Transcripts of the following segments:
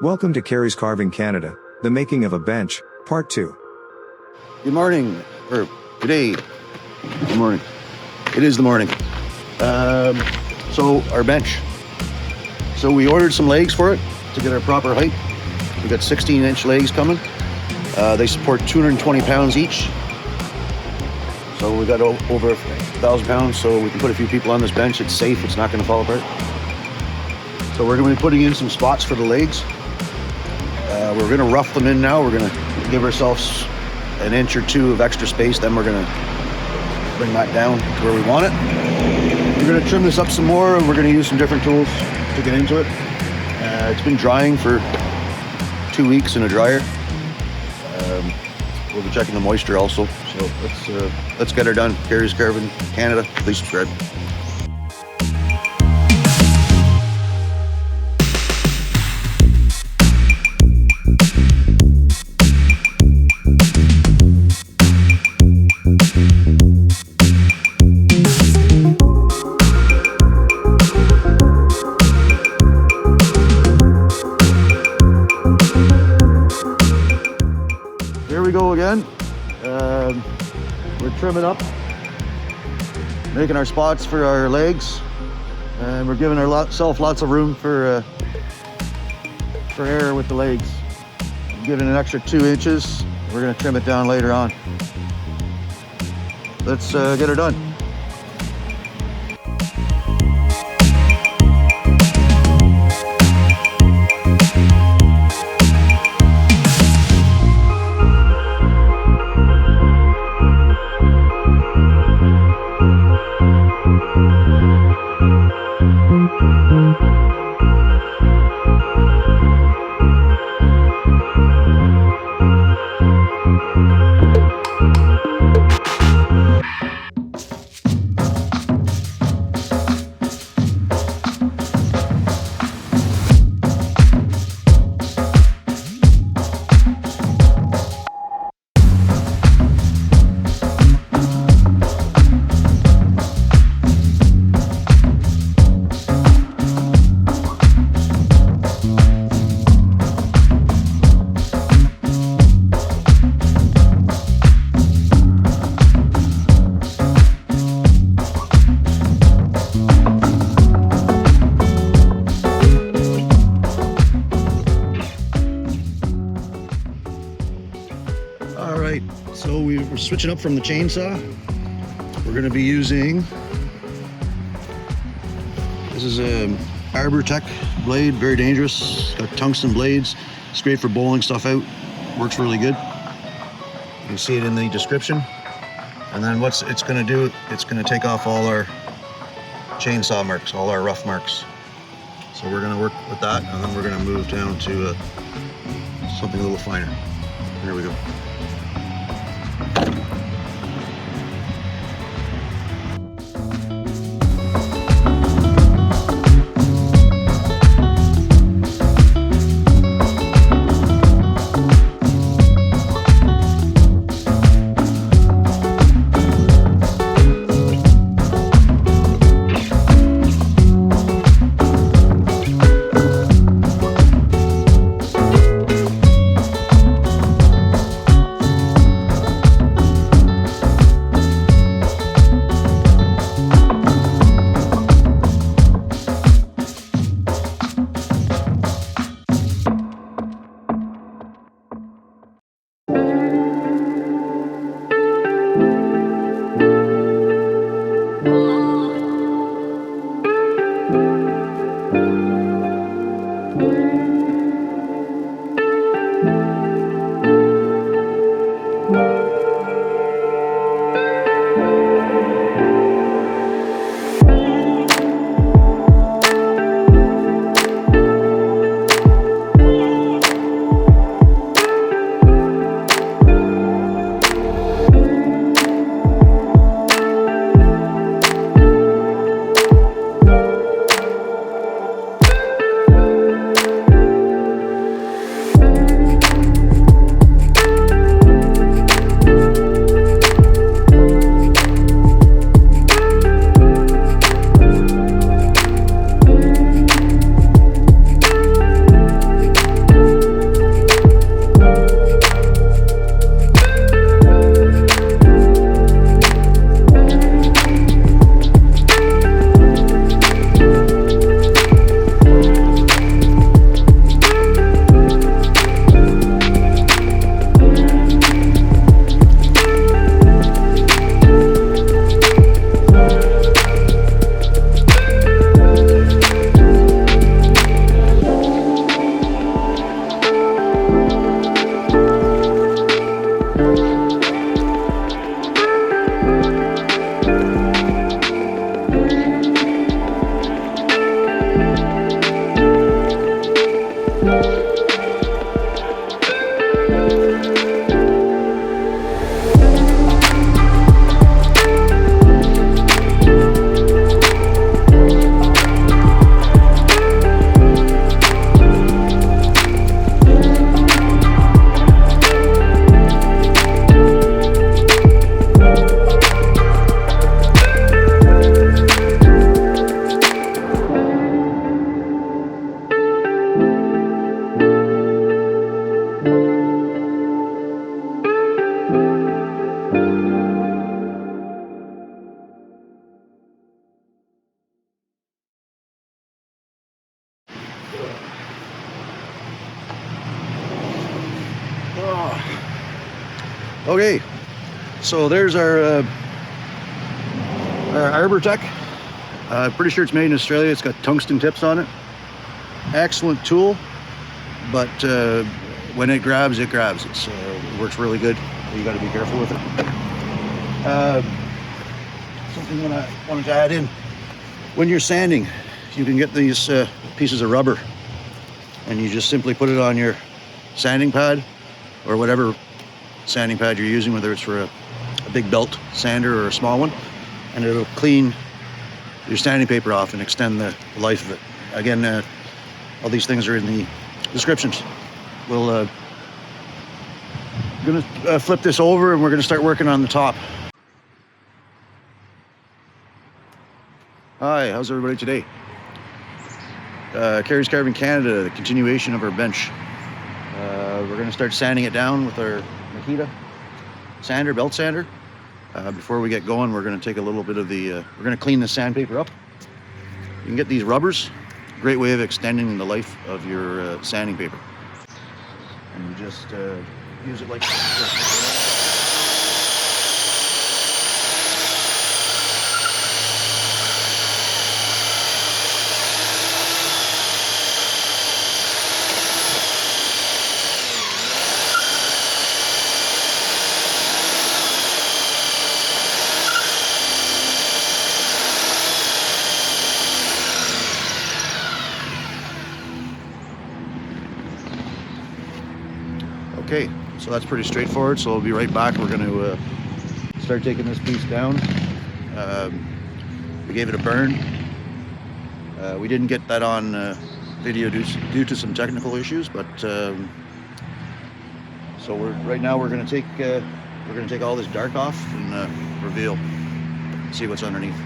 Welcome to Carey's Carving Canada, the making of a bench, part 2. Good morning, or today. Good morning. It is the morning. So our bench. So we ordered some legs for it to get our proper height. We got 16-inch legs coming. They support 220 pounds each. So we got over 1,000 pounds, so we can put a few people on this bench. It's safe, it's not going to fall apart. So we're going to be putting in some spots for the legs. We're going to rough them in now. We're going to give ourselves an inch or two of extra space. Then we're going to bring that down to where we want it. We're going to trim this up some more, and we're going to use some different tools to get into it. It's been drying for 2 weeks in a dryer. We'll be checking the moisture also. So let's get her done. Carey's Carving Canada. Please subscribe. Here we go again. We're trimming up, making our spots for our legs, and we're giving ourselves lots of room for air with the legs. Giving an extra 2 inches. We're going to trim it down later on. Let's get her done. Alright, so we're switching up from the chainsaw. We're going to be using, this is a Arbor Tech blade, very dangerous. Got tungsten blades. It's great for bowling stuff out. Works really good. You can see it in the description. And then what it's going to do, it's going to take off all our chainsaw marks, all our rough marks. So we're going to work with that, and then we're going to move down to something a little finer. Here we go. Okay, so there's our Arbor Tech. Pretty sure it's made in Australia. It's got tungsten tips on it. Excellent tool, but when it grabs, it grabs. It works really good. You got to be careful with it. Something that I wanted to add in: when you're sanding, you can get these pieces of rubber, and you just simply put it on your sanding pad or whatever sanding pad you're using, whether it's for a big belt sander or a small one, and it'll clean your sanding paper off and extend the life of it. Again, all these things are in the descriptions. We'll gonna flip this over and we're gonna start working on the top. Hi, how's everybody today? Carey's Carve in Canada, the continuation of our bench. We're gonna start sanding it down with our Makita sander, belt sander. Before we get going, we're gonna take a little bit of we're gonna clean the sandpaper up. You can get these rubbers, great way of extending the life of your sanding paper. And you just use it like this. Okay, so that's pretty straightforward. So we'll be right back. We're going to start taking this piece down. We gave it a burn. We didn't get that on video due to some technical issues, but so right now we're going to take all this dark off and reveal, see what's underneath.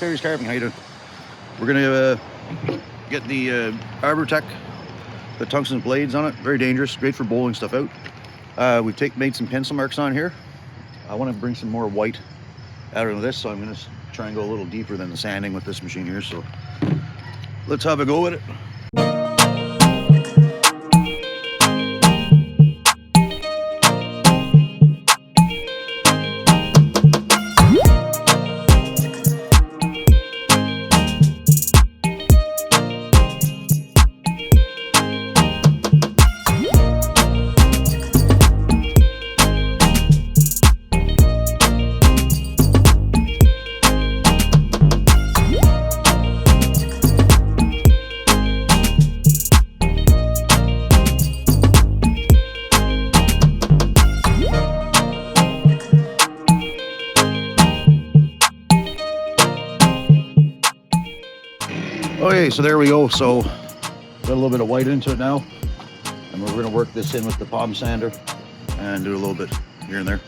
Carey's Carving. How you doing? We're gonna get the Arbor Tech, the tungsten blades on it. Very dangerous, great for bowling stuff out. We've made some pencil marks on here. I want to bring some more white out of this, so I'm gonna try and go a little deeper than the sanding with this machine here. So let's have a go with it. Okay, so there we go. So got a little bit of white into it now, and we're going to work this in with the palm sander and do a little bit here and there.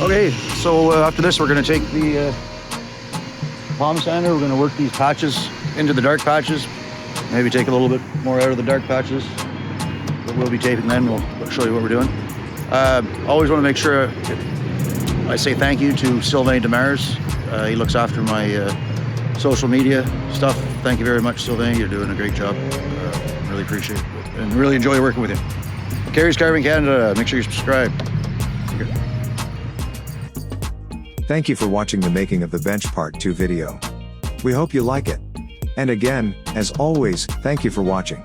Okay, so after this, we're going to take the palm sander. We're going to work these patches into the dark patches. Maybe take a little bit more out of the dark patches. But we'll be taping then. We'll show you what we're doing. Always want to make sure I say thank you to Sylvain Demars. He looks after my social media stuff. Thank you very much, Sylvain. You're doing a great job. Really appreciate it and really enjoy working with you. Carey's Carving Canada. Make sure you subscribe. Thank you for watching the making of the bench part 2 video. We hope you like it. And again, as always, thank you for watching.